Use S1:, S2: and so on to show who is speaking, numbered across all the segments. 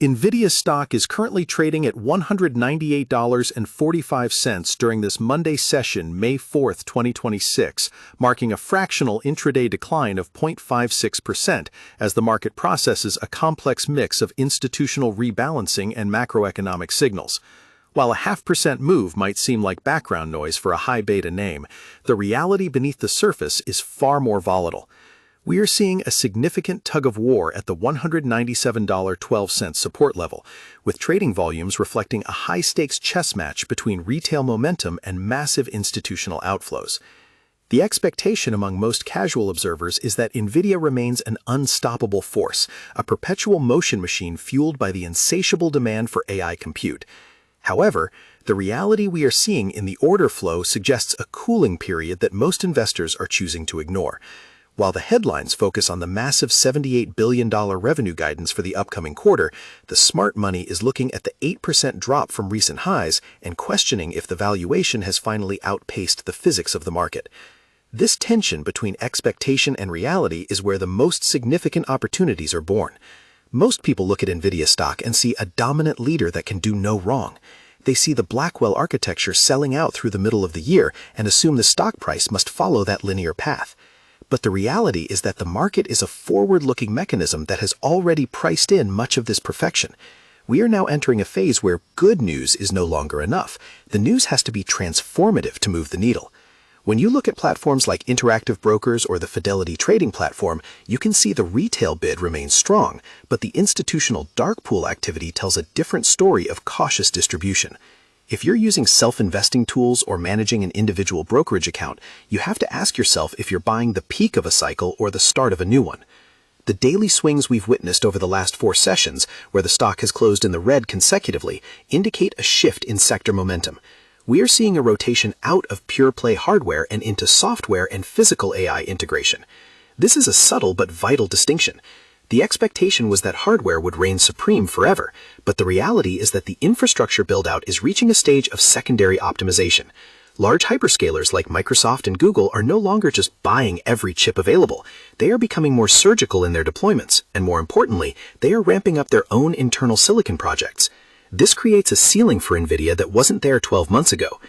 S1: NVDA stock is currently trading at $198.45 during this Monday session, May 4, 2026, marking a fractional intraday decline of 0.56% as the market processes a complex mix of institutional rebalancing and macroeconomic signals. While a 0.5% move might seem like background noise for a high beta name, the reality beneath the surface is far more volatile. We are seeing a significant tug-of-war at the $197.12 support level, with trading volumes reflecting a high-stakes chess match between retail momentum and massive institutional outflows. The expectation among most casual observers is that NVIDIA remains an unstoppable force, a perpetual motion machine fueled by the insatiable demand for AI compute. However, the reality we are seeing in the order flow suggests a cooling period that most investors are choosing to ignore. While the headlines focus on the massive $78 billion revenue guidance for the upcoming quarter, the smart money is looking at the 8% drop from recent highs and questioning if the valuation has finally outpaced the physics of the market. This tension between expectation and reality is where the most significant opportunities are born. Most people look at NVIDIA stock and see a dominant leader that can do no wrong. They see the Blackwell architecture selling out through the middle of the year and assume the stock price must follow that linear path. But the reality is that the market is a forward-looking mechanism that has already priced in much of this perfection. We are now entering a phase where good news is no longer enough. The news has to be transformative to move the needle. When you look at platforms like Interactive Brokers or the Fidelity Trading platform, you can see the retail bid remains strong, but the institutional dark pool activity tells a different story of cautious distribution. If you're using self-investing tools or managing an individual brokerage account, you have to ask yourself if you're buying the peak of a cycle or the start of a new one. The daily swings we've witnessed over the last 4 sessions, where the stock has closed in the red consecutively, indicate a shift in sector momentum. We are seeing a rotation out of pure-play hardware and into software and physical AI integration. This is a subtle but vital distinction. The expectation was that hardware would reign supreme forever, but the reality is that the infrastructure build-out is reaching a stage of secondary optimization. Large hyperscalers like Microsoft and Google are no longer just buying every chip available. They are becoming more surgical in their deployments, and more importantly, they are ramping up their own internal silicon projects. This creates a ceiling for NVIDIA that wasn't there 12 months ago.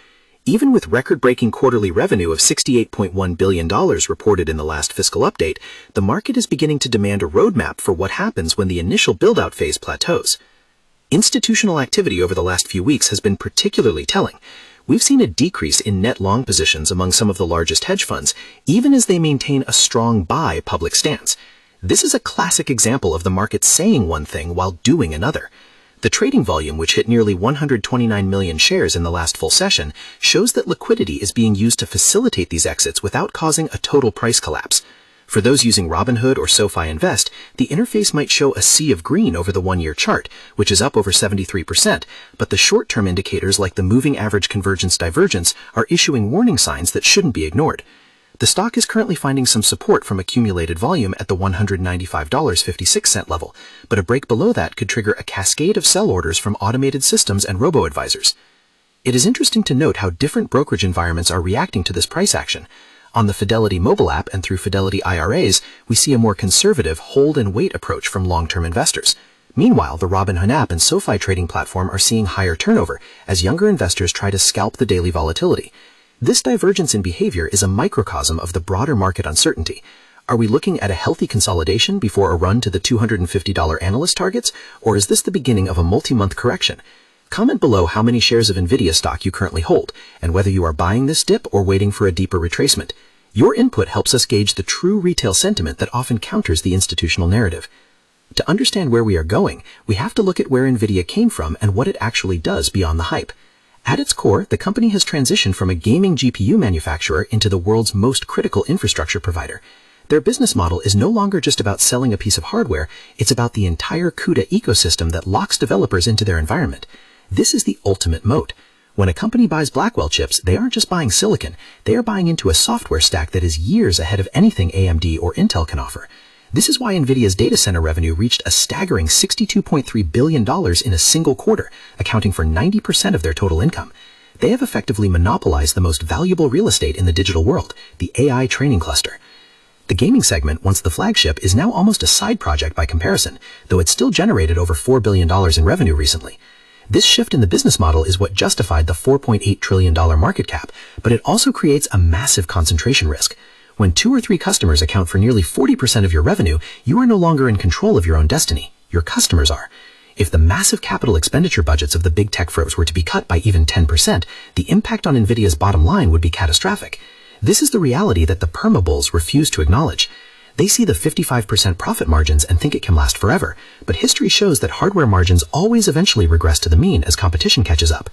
S1: Even with record-breaking quarterly revenue of $68.1 billion reported in the last fiscal update, the market is beginning to demand a roadmap for what happens when the initial build-out phase plateaus. Institutional activity over the last few weeks has been particularly telling. We've seen a decrease in net long positions among some of the largest hedge funds, even as they maintain a strong buy public stance. This is a classic example of the market saying one thing while doing another. The trading volume, which hit nearly 129 million shares in the last full session, shows that liquidity is being used to facilitate these exits without causing a total price collapse. For those using Robinhood or SoFi Invest, the interface might show a sea of green over the one-year chart, which is up over 73%, but the short-term indicators like the moving average convergence divergence are issuing warning signs that shouldn't be ignored. The stock is currently finding some support from accumulated volume at the $195.56 level, but a break below that could trigger a cascade of sell orders from automated systems and robo-advisors. It is interesting to note how different brokerage environments are reacting to this price action. On the Fidelity mobile app and through Fidelity IRAs, we see a more conservative hold-and-wait approach from long-term investors. Meanwhile, the Robinhood app and SoFi trading platform are seeing higher turnover as younger investors try to scalp the daily volatility. This divergence in behavior is a microcosm of the broader market uncertainty. Are we looking at a healthy consolidation before a run to the $250 analyst targets, or is this the beginning of a multi-month correction? Comment below how many shares of NVIDIA stock you currently hold, and whether you are buying this dip or waiting for a deeper retracement. Your input helps us gauge the true retail sentiment that often counters the institutional narrative. To understand where we are going, we have to look at where NVIDIA came from and what it actually does beyond the hype. At its core, the company has transitioned from a gaming GPU manufacturer into the world's most critical infrastructure provider. Their business model is no longer just about selling a piece of hardware, it's about the entire CUDA ecosystem that locks developers into their environment. This is the ultimate moat. When a company buys Blackwell chips, they aren't just buying silicon, they are buying into a software stack that is years ahead of anything AMD or Intel can offer. This is why NVIDIA's data center revenue reached a staggering $62.3 billion in a single quarter, accounting for 90% of their total income. They have effectively monopolized the most valuable real estate in the digital world, the AI training cluster.
S2: The gaming segment, once the flagship, is now almost a side project by comparison, though it still generated over $4 billion in revenue recently. This shift in the business model is what justified the $4.8 trillion market cap, but it also creates a massive concentration risk. When 2 or 3 customers account for nearly 40% of your revenue, you are no longer in control of your own destiny. Your customers are. If the massive capital expenditure budgets of the big tech firms were to be cut by even 10%, the impact on NVIDIA's bottom line would be catastrophic. This is the reality that the perma-bulls refuse to acknowledge. They see the 55% profit margins and think it can last forever, but history shows that hardware margins always eventually regress to the mean as competition catches up.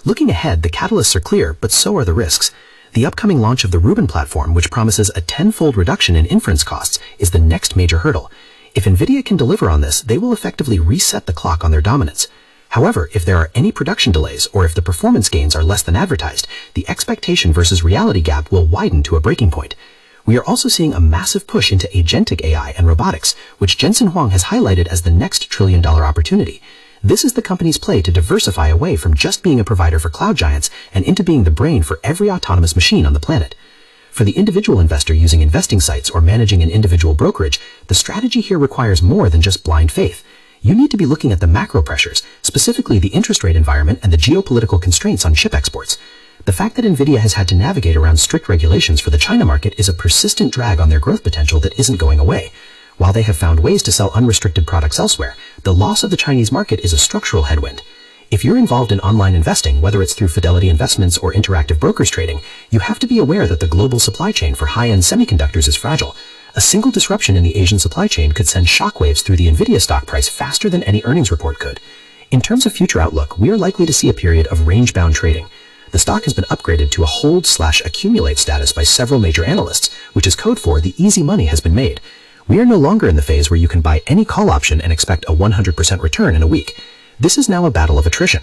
S2: Looking ahead, the catalysts are clear, but so are the risks. The upcoming launch of the Rubin platform, which promises a 10-fold reduction in inference costs, is the next major hurdle. If NVIDIA can deliver on this, they will effectively reset the clock on their dominance. However, if there are any production delays or if the performance gains are less than advertised, the expectation versus reality gap will widen to a breaking point. We are also seeing a massive push into agentic AI and robotics, which Jensen Huang has highlighted as the next trillion-dollar opportunity. This is the company's play to diversify away from just being a provider for cloud giants and into being the brain for every autonomous machine on the planet. For the individual investor using investing sites or managing an individual brokerage, the strategy here requires more than just blind faith. You need to be looking at the macro pressures, specifically the interest rate environment and the geopolitical constraints on chip exports. The fact that NVIDIA has had to navigate around strict regulations for the China market is a persistent drag on their growth potential that isn't going away. While they have found ways to sell unrestricted products elsewhere, the loss of the Chinese market is a structural headwind. If you're involved in online investing, whether it's through Fidelity Investments or Interactive Brokers trading, you have to be aware that the global supply chain for high-end semiconductors is fragile. A single disruption in the Asian supply chain could send shockwaves through the NVIDIA stock price faster than any earnings report could. In terms of future outlook, we are likely to see a period of range-bound trading. The stock has been upgraded to a hold/accumulate status by several major analysts, which is code for the easy money has been made. We are no longer in the phase where you can buy any call option and expect a 100% return in a week. This is now a battle of attrition.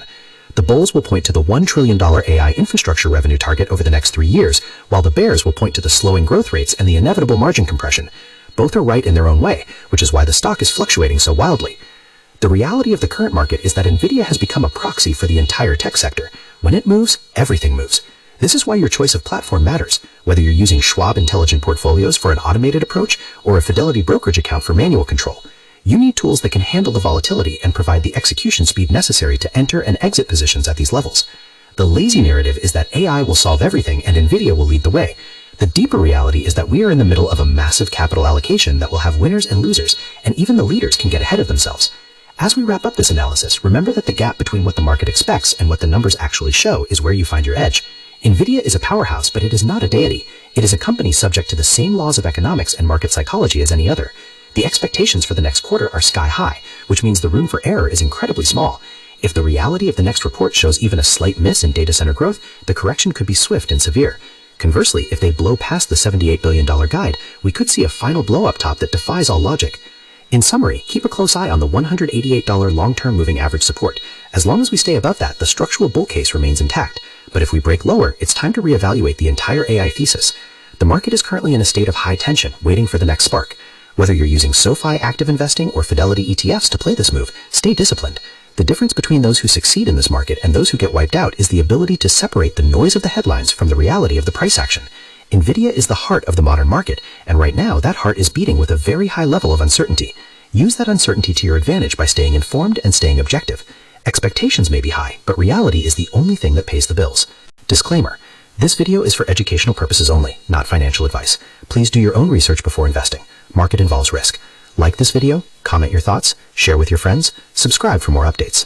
S2: The bulls will point to the $1 trillion AI infrastructure revenue target over the next 3 years, while the bears will point to the slowing growth rates and the inevitable margin compression. Both are right in their own way, which is why the stock is fluctuating so wildly. The reality of the current market is that NVIDIA has become a proxy for the entire tech sector. When it moves, everything moves. This is why your choice of platform matters, whether you're using Schwab Intelligent Portfolios for an automated approach or a Fidelity brokerage account for manual control. You need tools that can handle the volatility and provide the execution speed necessary to enter and exit positions at these levels. The lazy narrative is that AI will solve everything and NVIDIA will lead the way. The deeper reality is that we are in the middle of a massive capital allocation that will have winners and losers, and even the leaders can get ahead of themselves. As we wrap up this analysis, remember that the gap between what the market expects and what the numbers actually show is where you find your edge. NVIDIA is a powerhouse, but it is not a deity. It is a company subject to the same laws of economics and market psychology as any other. The expectations for the next quarter are sky high, which means the room for error is incredibly small. If the reality of the next report shows even a slight miss in data center growth, the correction could be swift and severe. Conversely, if they blow past the $78 billion guide, we could see a final blow up top that defies all logic. In summary, keep a close eye on the $188 long-term moving average support. As long as we stay above that, the structural bull case remains intact. But if we break lower, it's time to reevaluate the entire AI thesis. The market is currently in a state of high tension, waiting for the next spark. Whether you're using SoFi active investing or Fidelity ETFs to play this move, stay disciplined. The difference between those who succeed in this market and those who get wiped out is the ability to separate the noise of the headlines from the reality of the price action. NVIDIA is the heart of the modern market, and right now that heart is beating with a very high level of uncertainty. Use that uncertainty to your advantage by staying informed and staying objective. Expectations may be high, but reality is the only thing that pays the bills. Disclaimer: this video is for educational purposes only, not financial advice. Please do your own research before investing. Market involves risk. Like this video, comment your thoughts, share with your friends, subscribe for more updates.